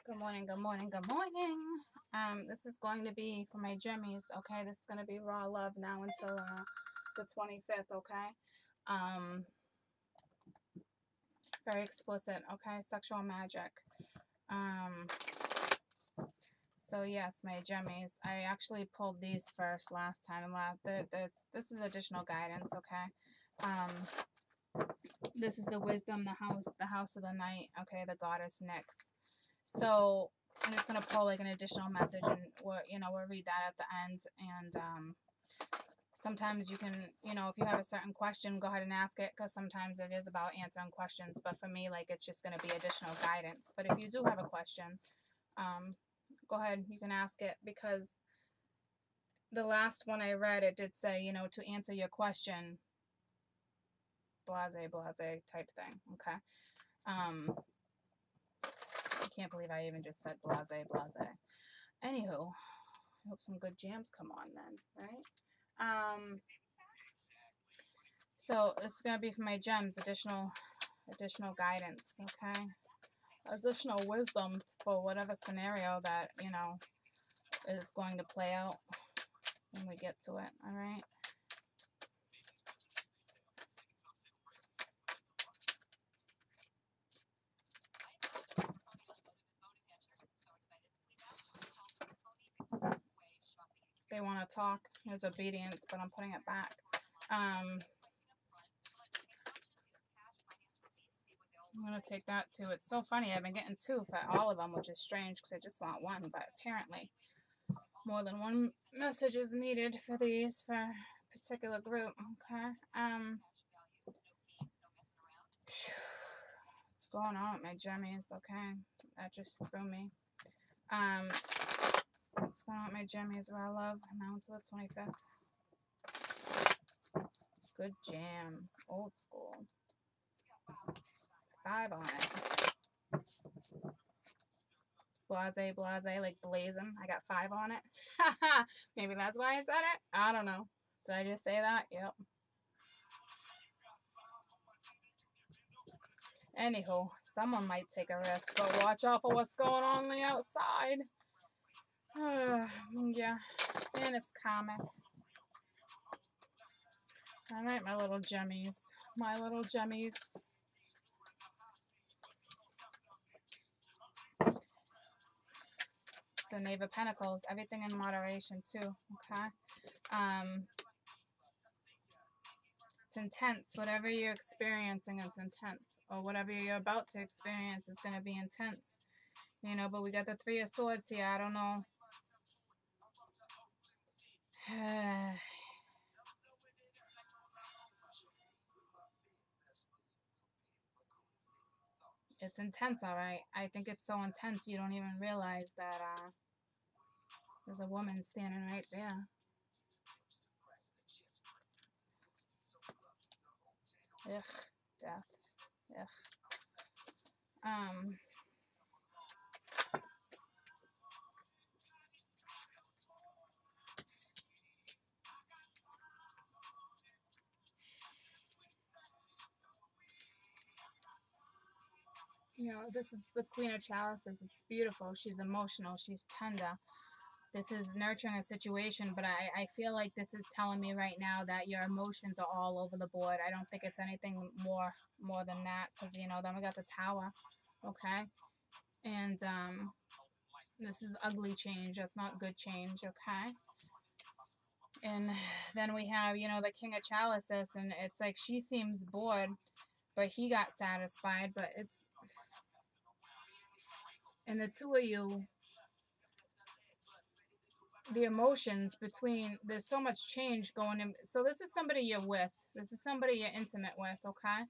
Good morning, good morning, good morning. This is going to be for my Jimmies, okay? This is going to be raw love now until the 25th, okay? Um, very explicit, okay? Sexual magic. Um, so yes, my Jimmies. I actually pulled these first last time. This is additional guidance, okay? This is the wisdom, the house of the night, okay? The goddess Nyx. So I'm just going to pull like an additional message, and we'll read that at the end. And sometimes you can, if you have a certain question, go ahead and ask it, because sometimes it is about answering questions. But for me, like, it's just going to be additional guidance. But if you do have a question, go ahead, you can ask it, because the last one I read, it did say, to answer your question, blase, blase type thing, okay? I can't believe I even just said blase, blase. Anywho, I hope some good jams come on then, right? So this is gonna be for my gems, additional guidance, okay? Additional wisdom for whatever scenario that, is going to play out when we get to it, all right? They want to talk. There's obedience, but I'm putting it back. I'm going to take that too. It's so funny. I've been getting two for all of them, which is strange because I just want one. But apparently more than one message is needed for these, for a particular group. Okay. What's going on with my jimmies? Okay. That just threw me. What's going on with my jimmies? Raw love. Now until the 25th. Good jam. Old school. 5 on it. Blase, blase, like blazing. I got 5 on it. Maybe that's why I said it. I don't know. Did I just say that? Yep. Anywho, someone might take a risk, but watch out for what's going on the outside. Yeah, and it's comic. All right, my little jemmies. My little jemmies. So Knave of Pentacles, everything in moderation too, okay? It's intense. Whatever you're experiencing is intense. Or whatever you're about to experience is going to be intense. But we got the 3 of Swords here. I don't know. It's intense, all right. I think it's so intense you don't even realize that there's a woman standing right there. Ugh, death. Ugh. This is the Queen of Chalices. It's beautiful. She's emotional. She's tender. This is nurturing a situation, but I feel like this is telling me right now that your emotions are all over the board. I don't think it's anything more than that, because, then we got the Tower, okay? And this is ugly change. That's not good change, okay? And then we have, the King of Chalices, and it's like she seems bored, but he got satisfied, but it's... And the two of you, the emotions between, there's so much change going in. So this is somebody you're with. This is somebody you're intimate with, okay?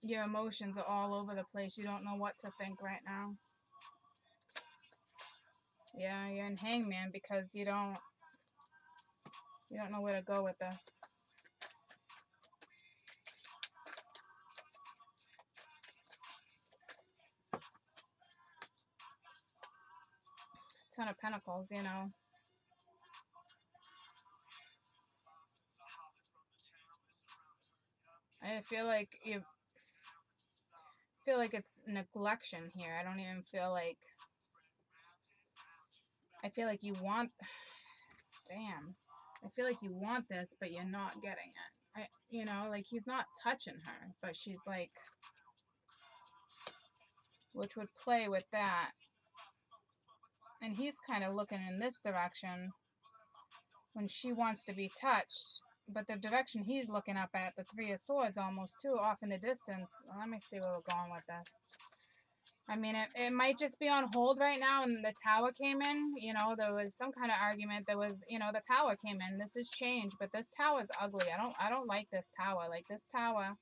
Your emotions are all over the place. You don't know what to think right now. Yeah, you're in Hangman because you don't know where to go with this. Ten of Pentacles, I feel like it's neglection here. I don't even feel like, I feel like you want, damn. I feel like you want this, but you're not getting it. You know, like he's not touching her, but she's like, which would play with that. And he's kind of looking in this direction when she wants to be touched. But the direction he's looking up at, the Three of Swords almost too, off in the distance. Let me see where we're going with this. I mean, it might just be on hold right now, and the tower came in. You know, there was some kind of argument. There was, you know, the tower came in. This is change, but this tower is ugly. I don't like this tower. Like this tower,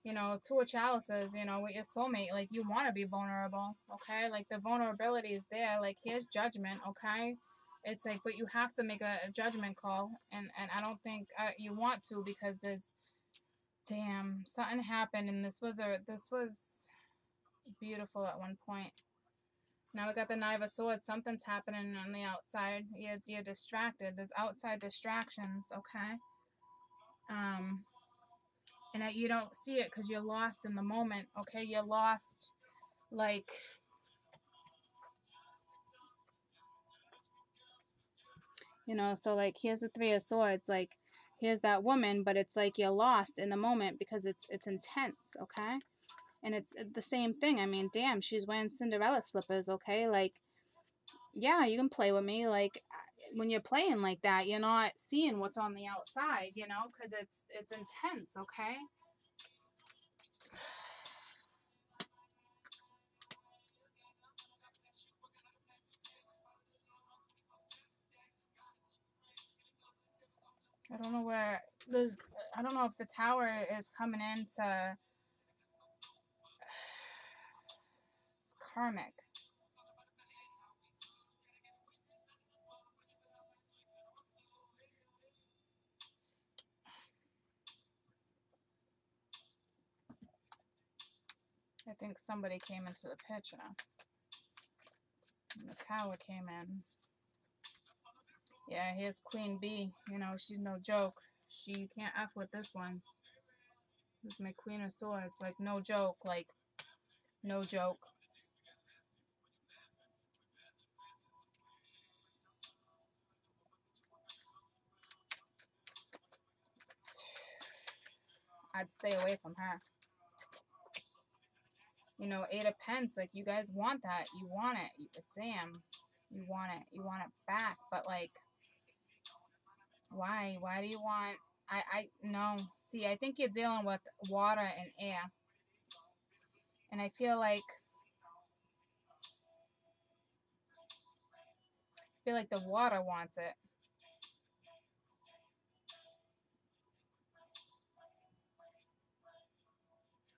you know, Two of Chalices, you know, with your soulmate, like you want to be vulnerable, okay? Like the vulnerability is there. Like here's judgment, okay? It's like, but you have to make a judgment call, and I don't think you want to, because there's, damn, something happened, and this was beautiful at one point. Now we got the Knight of Swords. Something's happening on the outside. You're distracted. There's outside distractions, okay? And that you don't see it because you're lost in the moment, okay? You're lost, like, you know, so like here's the Three of Swords, like here's that woman, but it's like you're lost in the moment because it's intense, okay? And it's the same thing. I mean, damn, she's wearing Cinderella slippers, okay? Like, yeah, you can play with me. Like, when you're playing like that, you're not seeing what's on the outside, you know, because it's intense, okay? I don't know where there's, I don't know if the tower is coming in to, it's karmic. I think somebody came into the picture. And the tower came in. Yeah, here's Queen Bee. You know, she's no joke. You can't F with this one. This is my Queen of Swords. Like, no joke. Like, no joke. I'd stay away from her. You know, Eight of Pence, like, you guys want that. You want it. Damn. You want it. You want it back. But, like, why? Why do you want... no. See, I think you're dealing with water and air. And I feel like the water wants it.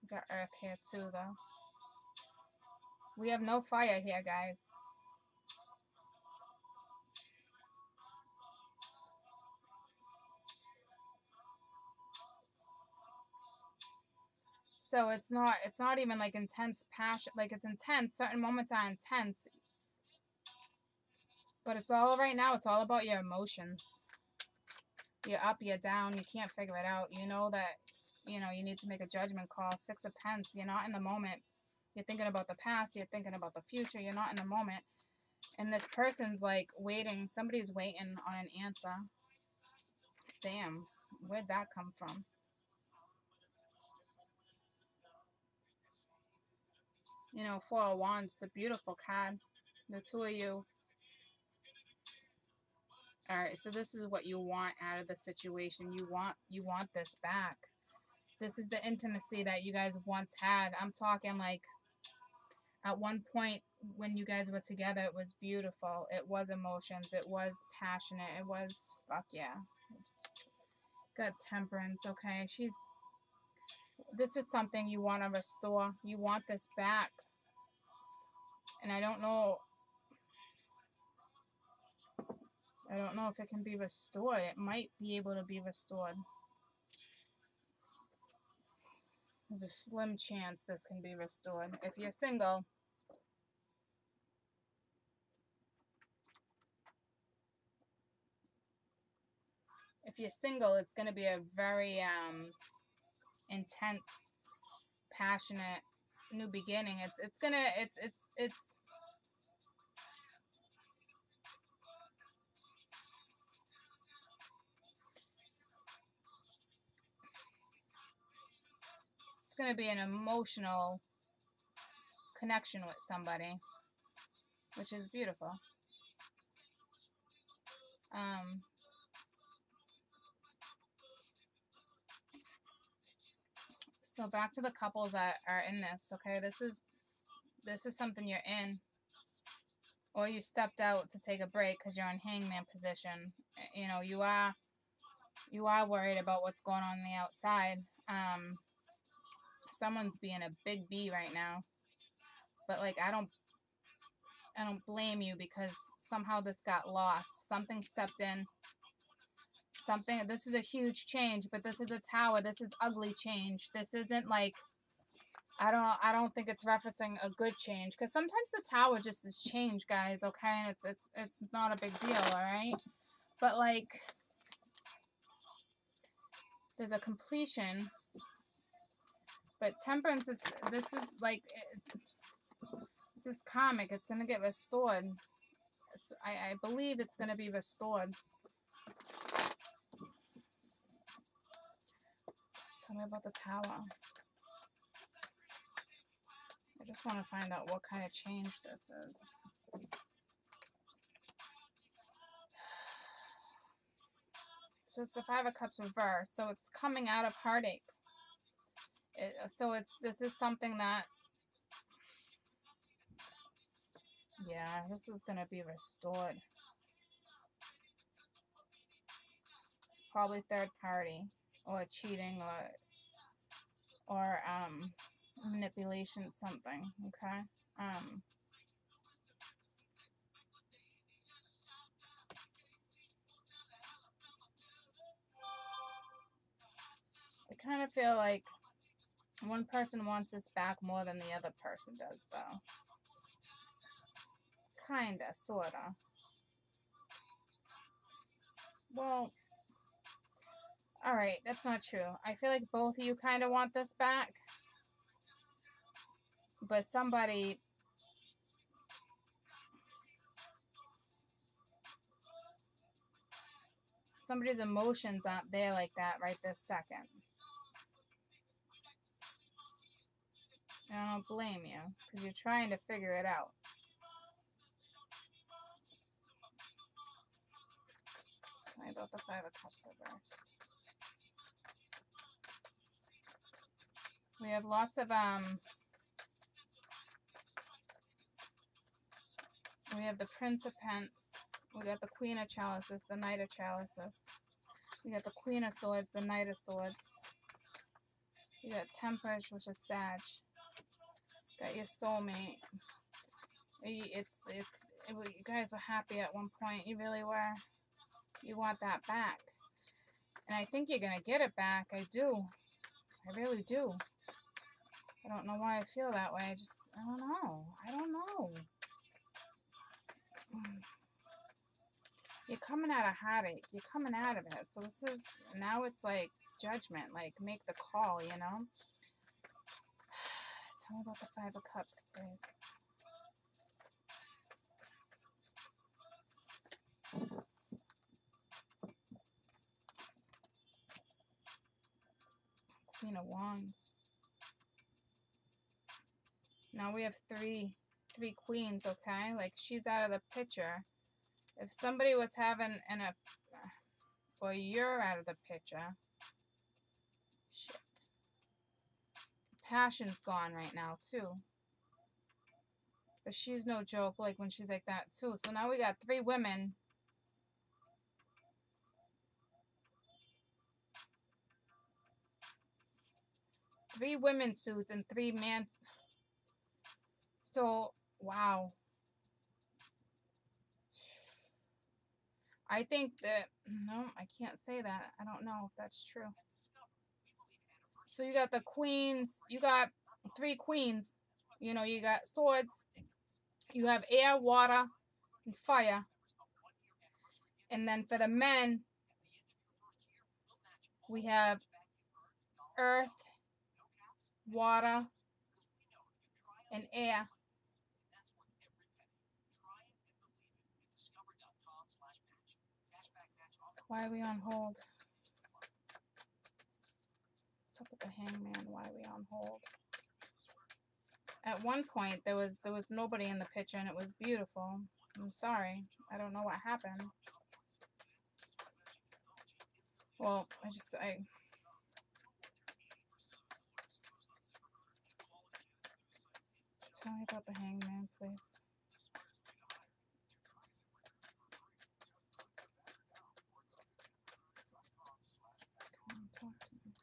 We got Earth here, too, though. We have no fire here, guys. So it's not even like intense passion. Like, it's intense. Certain moments are intense. But it's all right now. It's all about your emotions. You're up, you're down. You can't figure it out. You know that, you know, you need to make a judgment call. Six of Pence. You're not in the moment. You're thinking about the past. You're thinking about the future. You're not in the moment. And this person's like waiting. Somebody's waiting on an answer. Damn. Where'd that come from? You know, Four of Wands. It's a beautiful card. The two of you. Alright, so this is what you want out of the situation. You want this back. This is the intimacy that you guys once had. I'm talking like at one point when you guys were together, it was beautiful. It was emotions. It was passionate. It was, fuck yeah. Good Temperance, okay? This is something you want to restore. You want this back. And I don't know if it can be restored. It might be able to be restored. There's a slim chance this can be restored. If you're single, If you're single, it's going to be a very intense, passionate new beginning. It's going to it's going to be an emotional connection with somebody, which is beautiful. So back to the couples that are in this, okay? This is something you're in, or you stepped out to take a break because you're in hangman position. You know, you are worried about what's going on the outside. Someone's being a big B right now, but like I don't blame you, because somehow this got lost. Something stepped in. This is a huge change, but this is a tower. This is ugly change. This isn't like, I don't think it's referencing a good change, because sometimes the tower just is change, guys, okay? And it's not a big deal, all right? But like, there's a completion, but temperance is, this is like, this is karmic. It's going to get restored. I believe it's going to be restored. Tell me about the tower. I just want to find out what kind of change this is. So it's the Five of Cups reversed. So it's coming out of heartache. This is something that, yeah, this is going to be restored. It's probably third party, or cheating, or manipulation, something, okay? I kind of feel like one person wants this back more than the other person does, though. Kinda, sorta. Well, alright, that's not true. I feel like both of you kind of want this back, but somebody's emotions aren't there like that right this second. And I don't blame you, because you're trying to figure it out. Tell me about the Five of Cups reversed. We have lots of, we have the Prince of Pence. We got the Queen of Chalices, the Knight of Chalices. We got the Queen of Swords, the Knight of Swords. You got Temperance, which is Sag. Got your soulmate. You guys were happy at one point. You really were. You want that back. And I think you're going to get it back. I do. I really do. I don't know why I feel that way. I don't know. I don't know. You're coming out of heartache. You're coming out of it. So this is, now it's like judgment. Like, make the call, you know? Tell me about the Five of Cups, please. Queen of Wands. Now we have three queens, okay? Like, she's out of the picture. If somebody was having or you're out of the picture. Shit. Passion's gone right now, too. But she's no joke, like, when she's like that, too. So now we got three women. Three women suits and three man. So, wow. I think that, no, I can't say that. I don't know if that's true. So you got the queens, you got three queens. You know, you got swords, you have air, water, and fire. And then for the men, We have earth, water, and air. Why are we on hold? What's up with the hangman? Why are we on hold? At one point, there was nobody in the picture, and it was beautiful. I'm sorry. I don't know what happened. Well, I tell me about the hangman, please. Come on, talk to me.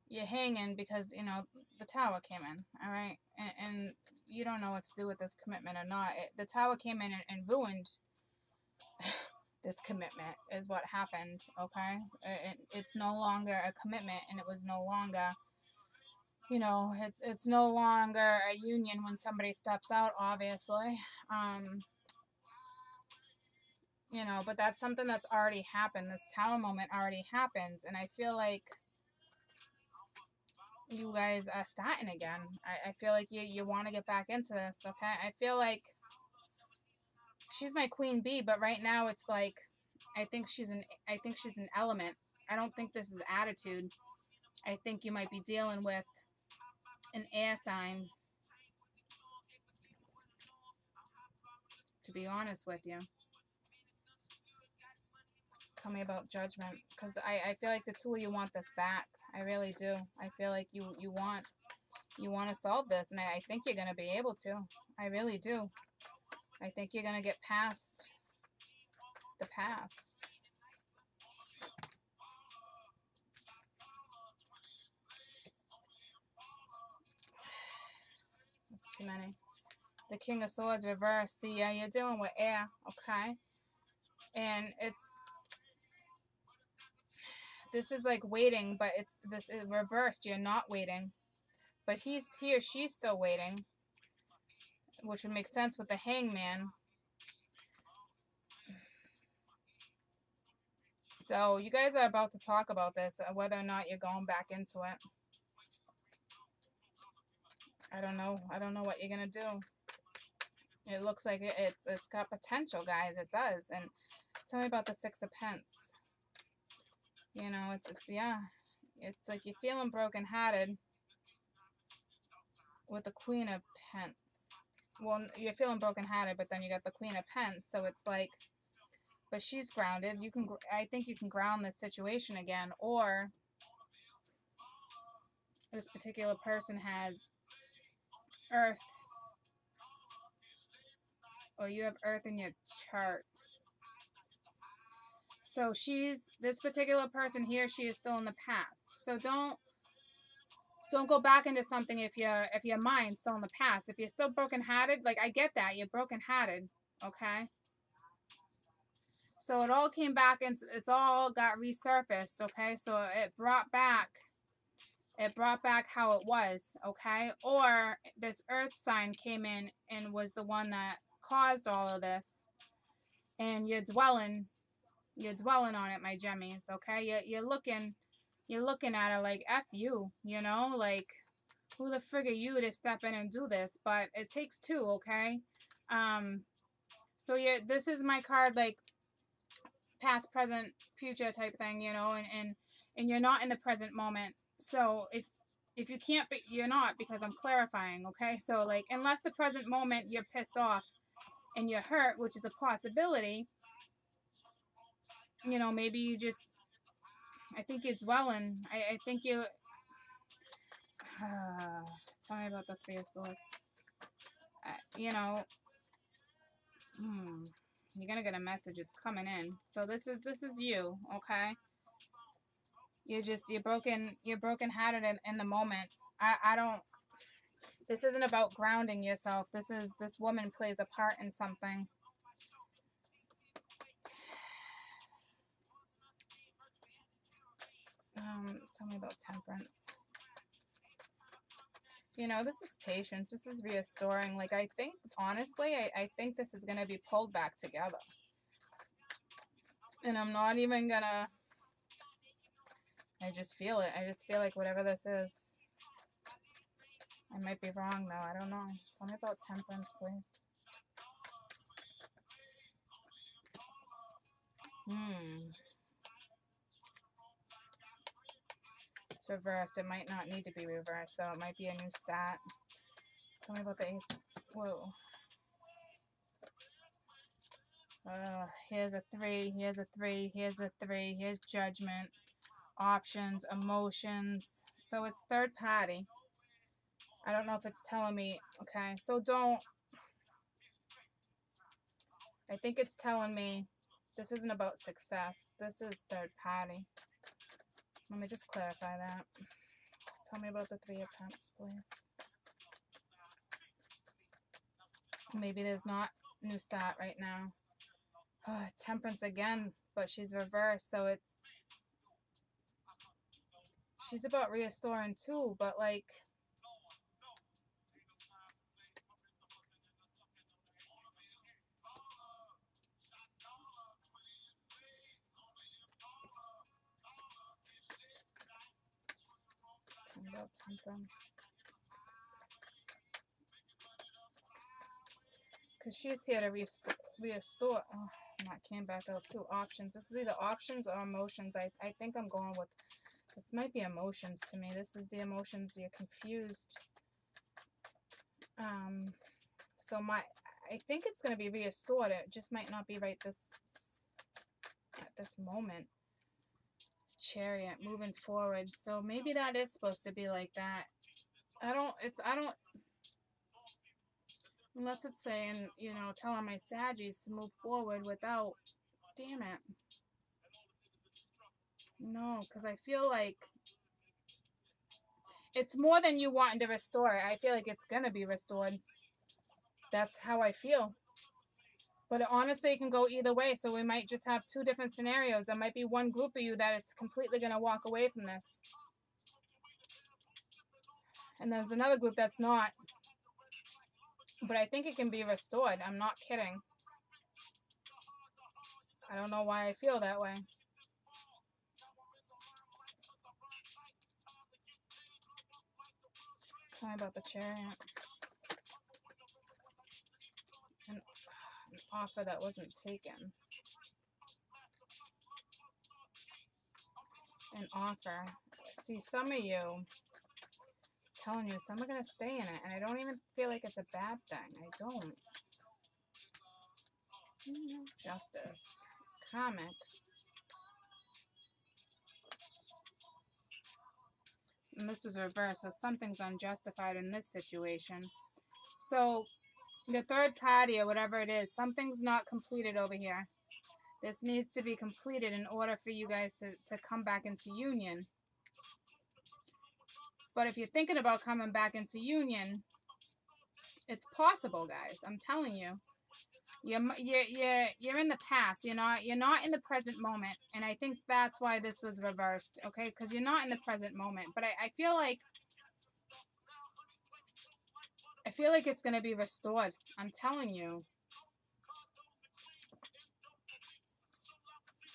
You're hanging because, you know, the tower came in, all right? And you don't know what to do with this commitment or not. The tower came in and ruined this commitment is what happened, okay? It's no longer a commitment, and it was no longer, you know, it's no longer a union when somebody steps out, obviously. You know, but that's something that's already happened. This tower moment already happens, and I feel like you guys are starting again. I feel like you want to get back into this, okay? I feel like she's my queen bee, but right now it's like I think she's an element. I don't think this is attitude. I think you might be dealing with an air sign, to be honest with you. Tell me about judgment, because I feel like the two of you want this back. I really do. I feel like you want to solve this, and I think you're going to be able to. I really do. I think you're going to get past the past. That's too many. The King of Swords reversed. See, yeah, you're dealing with air, okay? And this is like waiting, but this is reversed. You're not waiting. But he's here, she's still waiting, which would make sense with the hangman. So you guys are about to talk about this, whether or not you're going back into it. I don't know what you're gonna do. It looks like it's got potential, guys. It does. And tell me about the Six of Pence. You know, it's yeah. It's like you're feeling brokenhearted with the Queen of Pence. Well, you're feeling brokenhearted, but then you got the Queen of Pence. So it's like, but she's grounded. I think you can ground this situation again, or this particular person has Earth, or you have Earth in your chart. So this particular person here, she is still in the past. So don't go back into something if your mind's still in the past. If you're still brokenhearted, like I get that, you're brokenhearted, okay? So it all came back and it's all got resurfaced, okay? So it brought back how it was, okay? Or this earth sign came in and was the one that caused all of this, and you're dwelling on it, my Gemmies, okay? You're looking at it like F you, you know, like who the frig are you to step in and do this? But it takes two, okay? So this is my card, like past, present, future type thing, you know, and you're not in the present moment. So if you can't be, you're not, because I'm clarifying, okay? So like, unless the present moment you're pissed off and you're hurt, which is a possibility, you know, maybe you just, I think you're dwelling. I think you, tell me about the Three of Swords. You know, you're gonna get a message. It's coming in. So this is you, okay? You're brokenhearted in the moment. I don't. This isn't about grounding yourself. This woman plays a part in something. Tell me about temperance. You know, this is patience. This is restoring. Like, I think, honestly, I think this is going to be pulled back together. And I'm not even going to... I just feel it. I just feel like whatever this is... I might be wrong, though. I don't know. Tell me about temperance, please. It's reversed. It might not need to be reversed, though. It might be a new start. Tell me about the ace. Whoa. Here's a 3. Here's a 3. Here's a 3. Here's judgment. Options. Emotions. So it's third party. I don't know if it's telling me. Okay, so don't. I think it's telling me this isn't about success. This is third party. Let me just clarify that. Tell me about the 3 of Pentacles, please. Maybe there's not new start right now. Oh, temperance again, but she's reversed, so it's... She's about restoring too, but like... Tell me about temperance. Because she's here to restore. Oh, that came back out too. Options. This is either options or emotions. I think I'm going with... This might be emotions to me. This is the emotions. You're confused. So I think it's going to be restored. It just might not be right at this moment. Chariot, moving forward. So maybe that is supposed to be like that. I don't... Unless it's saying, you know, telling my Saggies to move forward without... Damn it. No, because I feel like it's more than you wanting to restore. I feel like it's going to be restored. That's how I feel. But honestly, it can go either way. So we might just have 2 different scenarios. There might be one group of you that is completely going to walk away from this. And there's another group that's not. But I think it can be restored. I'm not kidding. I don't know why I feel that way. Tell me about the Chariot. An offer that wasn't taken. An offer. See, some of you, I'm telling you, some are going to stay in it. And I don't even feel like it's a bad thing. I don't. Justice. It's karmic. And this was reversed, so something's unjustified in this situation. So the third party or whatever it is, something's not completed over here. This needs to be completed in order for you guys to come back into union. But if you're thinking about coming back into union, it's possible, guys. I'm telling you. You're in the past. You're not in the present moment, and I think that's why this was reversed. Okay, because you're not in the present moment. But I feel like it's gonna be restored. I'm telling you.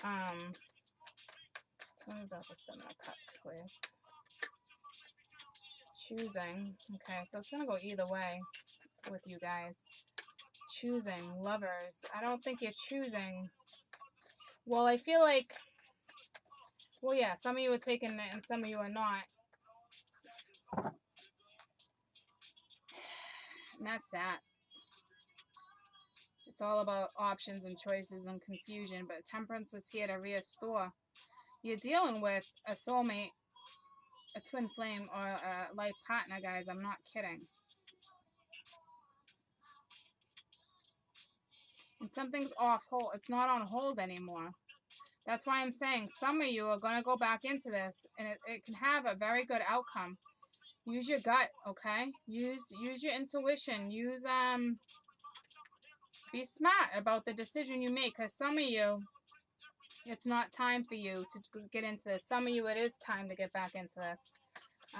Tell me about the 7 of Cups, please. Choosing. Okay, so it's gonna go either way with you guys. Choosing. Lovers. I don't think you're choosing. Well, I feel like... Well, yeah, some of you are taking it and some of you are not. And that's that. It's all about options and choices and confusion, but temperance is here to restore. You're dealing with a soulmate, a twin flame, or a life partner, guys. I'm not kidding. And something's off hold. It's not on hold anymore. That's why I'm saying some of you are going to go back into this, and it can have a very good outcome. Use your gut, okay? Use your intuition. Use be smart about the decision you make, because some of you, it's not time for you to get into this. Some of you, it is time to get back into this.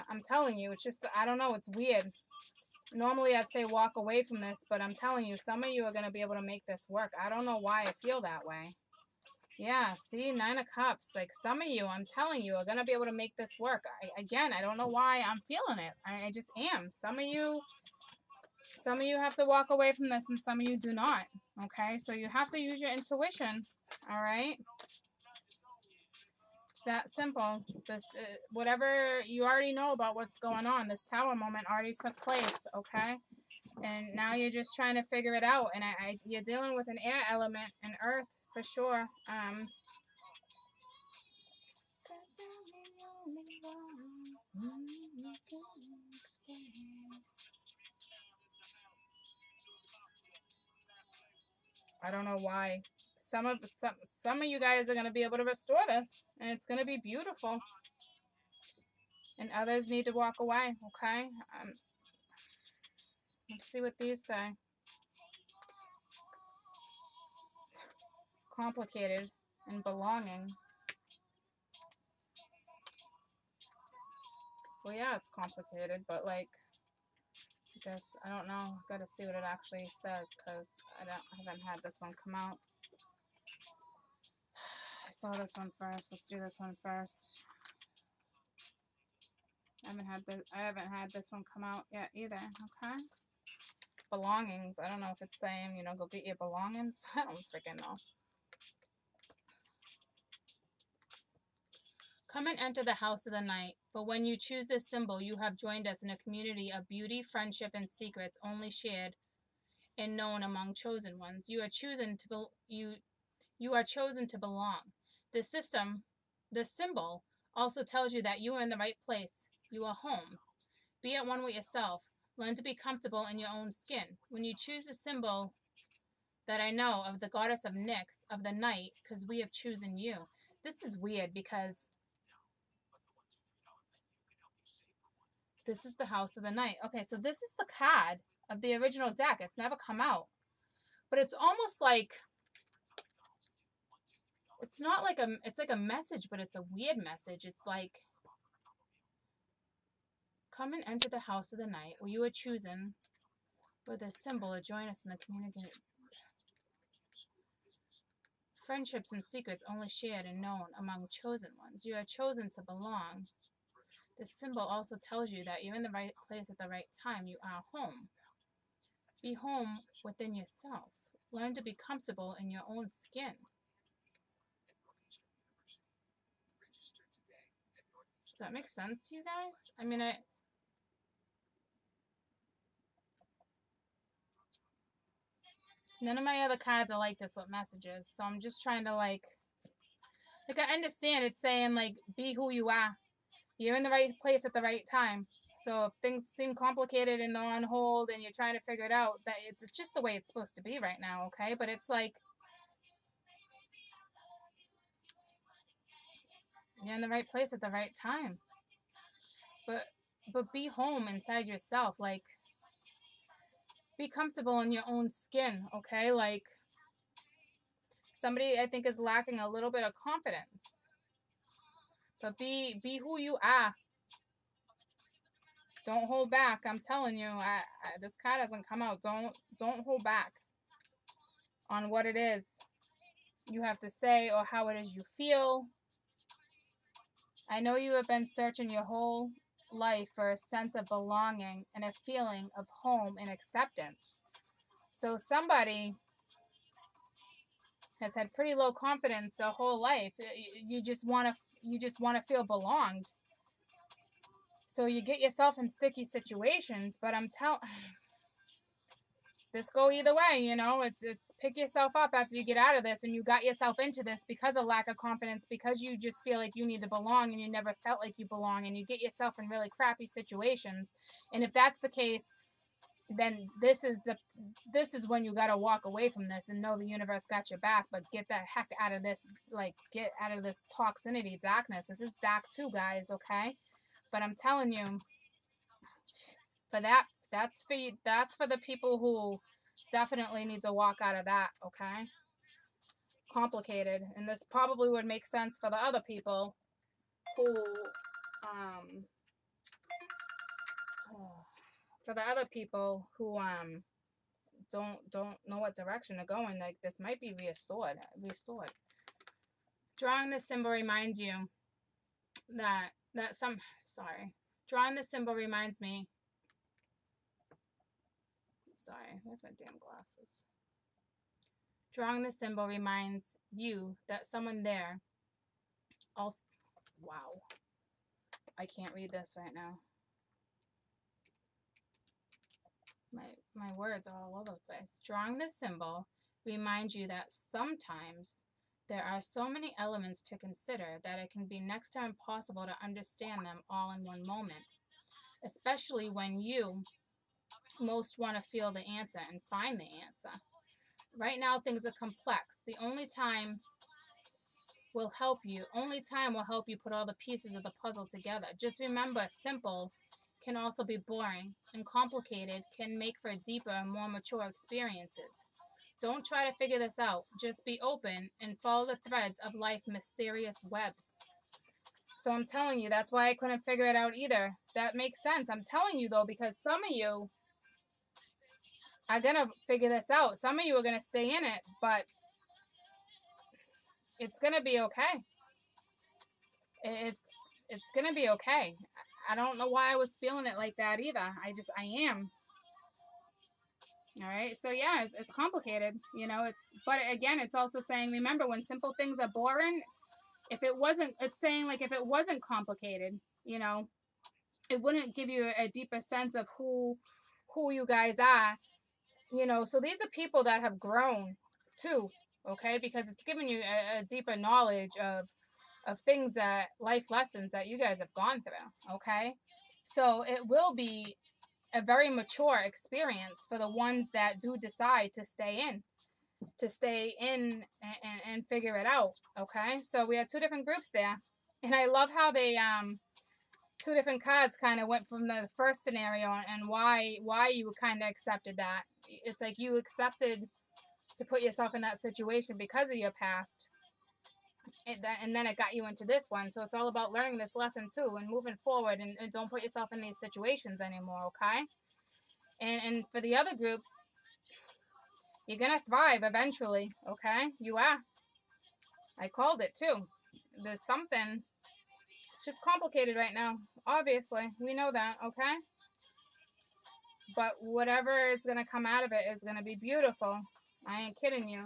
I'm telling you, it's just, I don't know, it's weird. Normally I'd say walk away from this, but I'm telling you, some of you are going to be able to make this work. I don't know why I feel that way. Yeah, see, 9 of Cups. Like, some of you, I'm telling you, are going to be able to make this work. Again, I don't know why I'm feeling it. I just am. Some of you have to walk away from this, and some of you do not. Okay, so you have to use your intuition. All right? It's that simple. This, whatever you already know about what's going on, this Tower moment already took place, okay? And now you're just trying to figure it out. And you're dealing with an air element and earth for sure. I don't know why. Some of you guys are going to be able to restore this, and it's going to be beautiful. And others need to walk away, okay? Let's see what these say. Complicated and belongings. Well, yeah, it's complicated, but like, I guess, I don't know. Got to see what it actually says, because I haven't had this one come out. I saw this one first. Let's do this one first. I haven't had this one come out yet either. Okay. Belongings. I don't know if it's saying, you know, go get your belongings. I don't freaking know. Come and enter the house of the night. For when you choose this symbol, you have joined us in a community of beauty, friendship, and secrets only shared and known among chosen ones. You are chosen to belong. This symbol also tells you that you are in the right place. You are home. Be at one with yourself. Learn to be comfortable in your own skin. When you choose a symbol that I know of the goddess of Nyx, of the night, because we have chosen you. This is weird because this is the house of the night. Okay, so this is the card of the original deck. It's never come out. But it's almost like, it's not like it's like a message, but it's a weird message. It's like, come and enter the house of the night, where you are chosen with a symbol to join us in the community. Friendships and secrets only shared and known among chosen ones. You are chosen to belong. This symbol also tells you that you're in the right place at the right time. You are home. Be home within yourself. Learn to be comfortable in your own skin. Does that make sense to you guys? I mean, none of my other cards are like this with messages, so I'm just trying to like I understand it's saying like, be who you are. You're in the right place at the right time. So if things seem complicated and they're on hold and you're trying to figure it out, that it's just the way it's supposed to be right now, okay? But it's like, you're in the right place at the right time. But be home inside yourself. Like, be comfortable in your own skin, okay? Like, somebody, I think, is lacking a little bit of confidence. But be who you are. Don't hold back. I'm telling you, this card hasn't come out. Don't hold back on what it is you have to say or how it is you feel. I know you have been searching your whole life for a sense of belonging and a feeling of home and acceptance. So somebody has had pretty low confidence their whole life. You just want to feel belonged. So you get yourself in sticky situations, but this go either way, you know. It's pick yourself up after you get out of this, and you got yourself into this because of lack of confidence, because you just feel like you need to belong and you never felt like you belong, and you get yourself in really crappy situations. And if that's the case, then this is when you got to walk away from this and know the universe got your back. But get the heck out of this, like, get out of this toxicity, darkness. This is dark too, guys, okay? But I'm telling you, for that's for the people who definitely need to walk out of that, okay? Complicated. And this probably would make sense for the other people who for the other people who don't know what direction to go in, like this might be restored. Drawing this symbol reminds you that drawing this symbol reminds me. Sorry, where's my damn glasses? Drawing this symbol reminds you that someone there also. Wow, I can't read this right now. My words are all over the place. Drawing this symbol reminds you that sometimes there are so many elements to consider that it can be next to impossible to understand them all in one moment, especially when you most want to feel the answer and find the answer. Right now, things are complex. The only time will help you put all the pieces of the puzzle together. Just remember, simple can also be boring, and complicated can make for deeper and more mature experiences. Don't try to figure this out. Just be open and follow the threads of life's mysterious webs. So I'm telling you, that's why I couldn't figure it out either. That makes sense. I'm telling you, though, because some of you are going to figure this out. Some of you are going to stay in it, but it's going to be okay. It's going to be okay. I don't know why I was feeling it like that either. I am. All right. So yeah, it's complicated, you know, but again, it's also saying, remember, when simple things are boring, it's saying like, if it wasn't complicated, you know, it wouldn't give you a deeper sense of who you guys are, you know. So these are people that have grown too. Okay. Because it's giving you a deeper knowledge of things, that life lessons that you guys have gone through. Okay. So it will be a very mature experience for the ones that do decide to stay in and figure it out. Okay. So we had two different groups there, and I love how they, two different cards kind of went from the first scenario and why you kind of accepted that. It's like you accepted to put yourself in that situation because of your past. And then it got you into this one. So it's all about learning this lesson too and moving forward, and don't put yourself in these situations anymore, okay? And for the other group, you're going to thrive eventually, okay? You are. I called it too. There's something. It's just complicated right now. Obviously, we know that, okay? But whatever is going to come out of it is going to be beautiful. I ain't kidding you.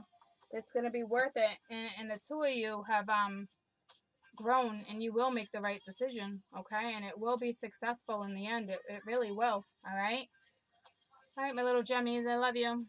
It's going to be worth it. And the two of you have grown, and you will make the right decision, okay? And it will be successful in the end. It really will, all right? All right, my little Gemmies, I love you.